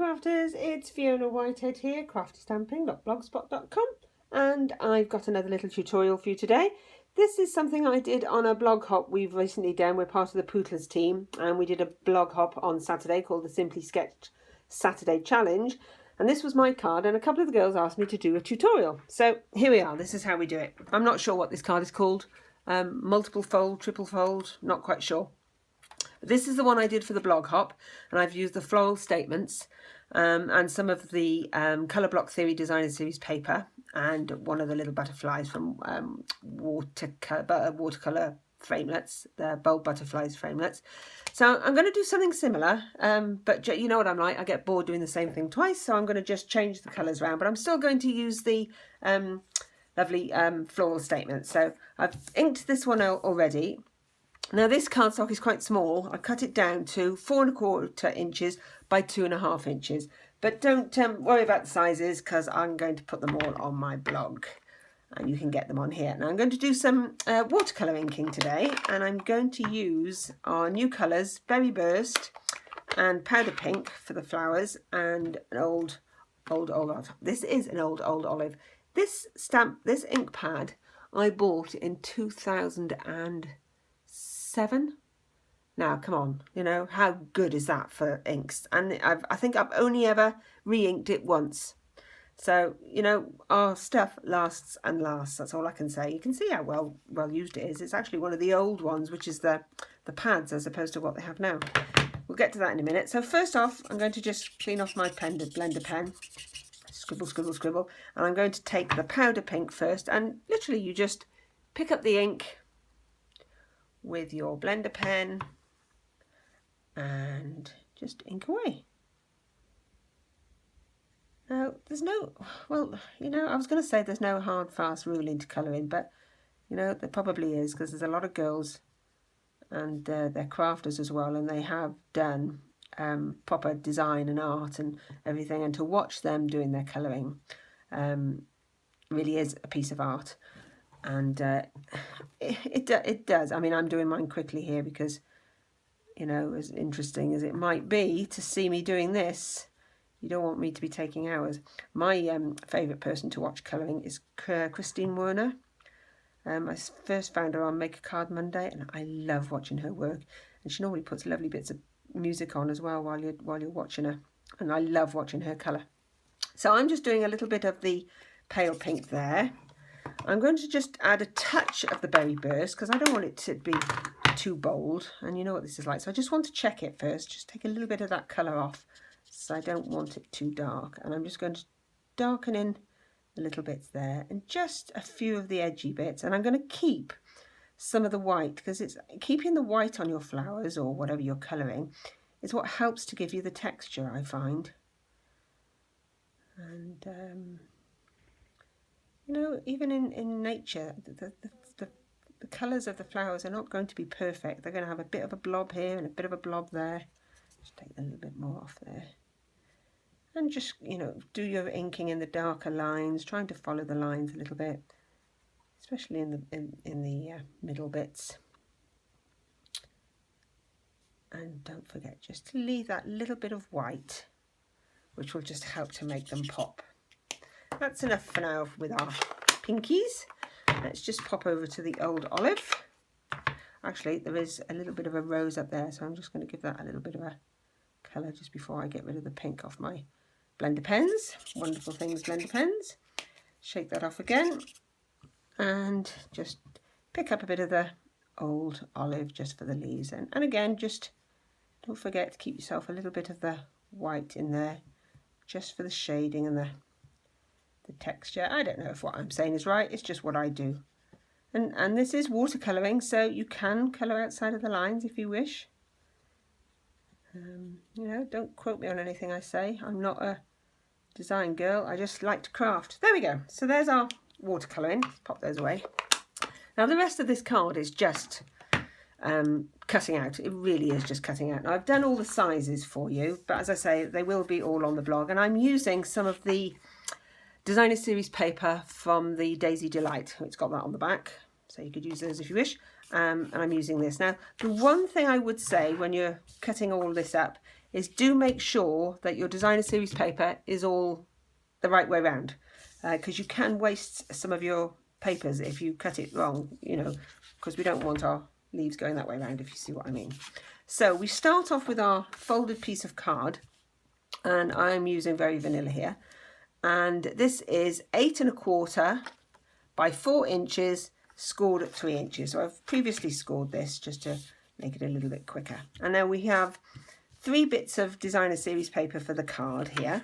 crafters, it's Fiona Whitehead here, craftystamping.blogspot.com, and I've got another little tutorial for you today. This is something I did on a blog hop we've recently done. We're part of the Pootles team, and we did a blog hop on Saturday called the Simply Sketched Saturday Challenge, and this was my card, and a couple of the girls asked me to do a tutorial. So here we are, this is how we do it. I'm not sure what this card is called, multiple fold, triple fold, not quite sure. This is the one I did for the blog hop, and I've used the floral statements and some of the Colour Block Theory Designer Series paper and one of the little butterflies from watercolour framelets, the bulb butterflies framelets. So I'm going to do something similar, but you know what I'm like, I get bored doing the same thing twice, so I'm going to just change the colours around, but I'm still going to use the lovely floral statements. So I've inked this one out already. Now this cardstock is quite small. I cut it down to 4¼ inches by 2½ inches. But don't worry about the sizes because I'm going to put them all on my blog. And you can get them on here. Now I'm going to do some watercolour inking today. And I'm going to use our new colours, Berry Burst and Powder Pink for the flowers. And an old olive. This is an old olive. This ink pad I bought in 2007. Now come on, you know, how good is that for inks? And I think I've only ever re-inked it once. So, you know, our stuff lasts and lasts. That's all I can say. You can see how well used it is. It's actually one of the old ones, which is the pads as opposed to what they have now. We'll get to that in a minute. So first off, I'm going to just clean off my blender pen. Scribble, scribble, scribble. And I'm going to take the powder pink first. And literally you just pick up the ink with your blender pen and just ink away. Now there's no, well, you know, I was going to say there's no hard fast rule into colouring, but you know there probably is, because there's a lot of girls and they're crafters as well, and they have done proper design and art and everything, and to watch them doing their colouring really is a piece of art. And it does. I mean, I'm doing mine quickly here because, you know, as interesting as it might be to see me doing this, you don't want me to be taking hours. My favourite person to watch colouring is Christine Werner. I first found her on Make a Card Monday, and I love watching her work. And she normally puts lovely bits of music on as well while you're watching her. And I love watching her colour. So I'm just doing a little bit of the pale pink there. I'm going to just add a touch of the Berry Burst because I don't want it to be too bold, and you know what this is like, so I just want to check it first, just take a little bit of that colour off, so I don't want it too dark. And I'm just going to darken in the little bits there and just a few of the edgy bits, and I'm going to keep some of the white, because it's keeping the white on your flowers or whatever you're colouring is what helps to give you the texture, I find. And you know, even in nature, the colours of the flowers are not going to be perfect. They're going to have a bit of a blob here and a bit of a blob there. Just take a little bit more off there. And just, you know, do your inking in the darker lines, trying to follow the lines a little bit, especially in the middle bits. And don't forget just to leave that little bit of white, which will just help to make them pop. That's enough for now with our pinkies. Let's just pop over to the old olive. Actually, there is a little bit of a rose up there, so I'm just going to give that a little bit of a colour just before I get rid of the pink off my blender pens. Wonderful things, blender pens. Shake that off again and just pick up a bit of the old olive just for the leaves. And again, just don't forget to keep yourself a little bit of the white in there just for the shading and the texture. I don't know if what I'm saying is right, it's just what I do. And this is watercolouring, so you can colour outside of the lines if you wish. You know, don't quote me on anything I say. I'm not a design girl, I just like to craft. There we go. So there's our watercolouring. Pop those away. Now the rest of this card is just cutting out. It really is just cutting out. Now I've done all the sizes for you, but as I say, they will be all on the blog, and I'm using some of the Designer Series paper from the Daisy Delight. It's got that on the back, so you could use those if you wish. And I'm using this. Now, the one thing I would say when you're cutting all this up is do make sure that your designer series paper is all the right way round, because you can waste some of your papers if you cut it wrong, you know, because we don't want our leaves going that way around, if you see what I mean. So we start off with our folded piece of card, and I'm using Very Vanilla here, and this is 8 1/4 by 4 inches, scored at 3 inches. So I've previously scored this just to make it a little bit quicker. And now we have 3 bits of designer series paper for the card here.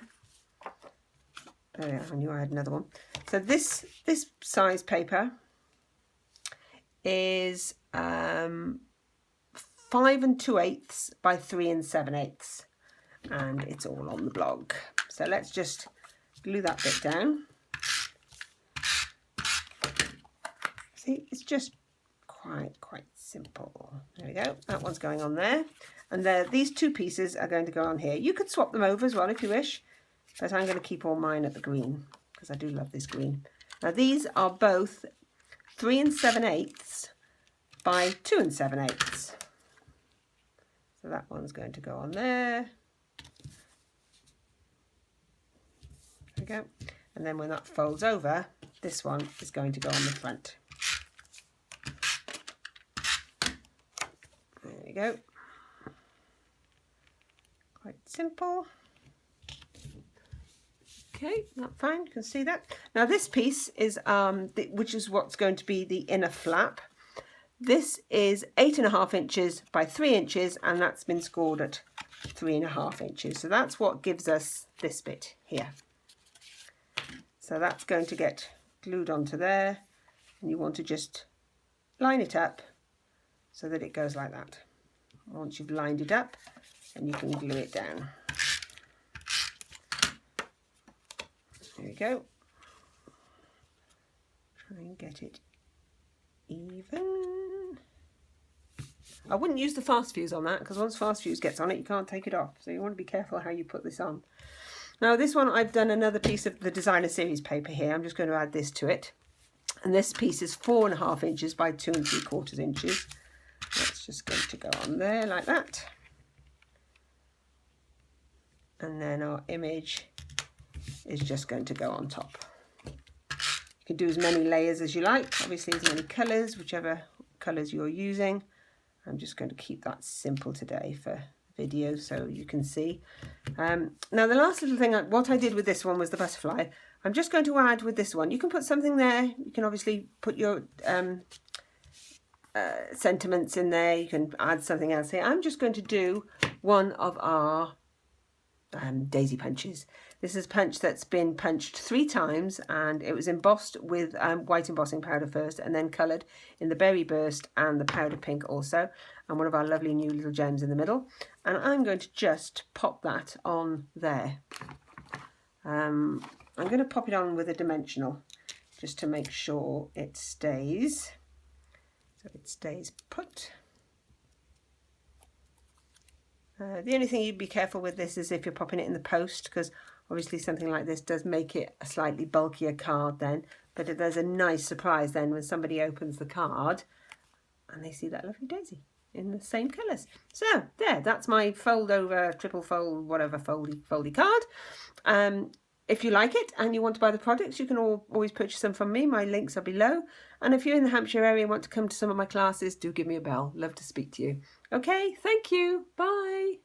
Oh yeah, I knew I had another one. So this size paper is 5 2/8 by 3 7/8, and it's all on the blog. So let's just glue that bit down. See, it's just quite simple. There we go. That one's going on there, and these 2 pieces are going to go on here. You could swap them over as well if you wish, but I'm going to keep all mine at the green because I do love this green. Now these are both 3 7/8 by 2 7/8. So that one's going to go on there. There we go. And then when that folds over, this one is going to go on the front. There we go. Quite simple. Okay, not fine, you can see that. Now this piece is, which is what's going to be the inner flap. This is 8 1/2 inches by 3 inches, and that's been scored at 3 1/2 inches. So that's what gives us this bit here. So that's going to get glued onto there, and you want to just line it up so that it goes like that. Once you've lined it up, then you can glue it down. There we go. Try and get it even. I wouldn't use the fast fuse on that, because once fast fuse gets on it, you can't take it off. So you want to be careful how you put this on. Now this one, I've done another piece of the designer series paper here. I'm just going to add this to it. And this piece is 4 1/2 inches by 2 3/4 inches. That's just going to go on there like that. And then our image is just going to go on top. You can do as many layers as you like, obviously as many colours, whichever colours you're using. I'm just going to keep that simple today for video so you can see. Now the last little thing, what I did with this one was the butterfly. I'm just going to add with this one, you can put something there, you can obviously put your sentiments in there, you can add something else here. I'm just going to do one of our daisy punches. This is a punch that's been punched 3 times, and it was embossed with white embossing powder first, and then coloured in the berry burst and the powder pink also, and one of our lovely new little gems in the middle. And I'm going to just pop that on there. I'm going to pop it on with a dimensional just to make sure it stays. So it stays put. The only thing you'd be careful with this is if you're popping it in the post, because obviously something like this does make it a slightly bulkier card then, but there's a nice surprise then when somebody opens the card and they see that lovely daisy in the same colours. So there, that's my fold over, triple fold, whatever foldy card. If you like it and you want to buy the products, you can always purchase them from me. My links are below. And if you're in the Hampshire area and want to come to some of my classes, do give me a bell. Love to speak to you. Okay, thank you. Bye.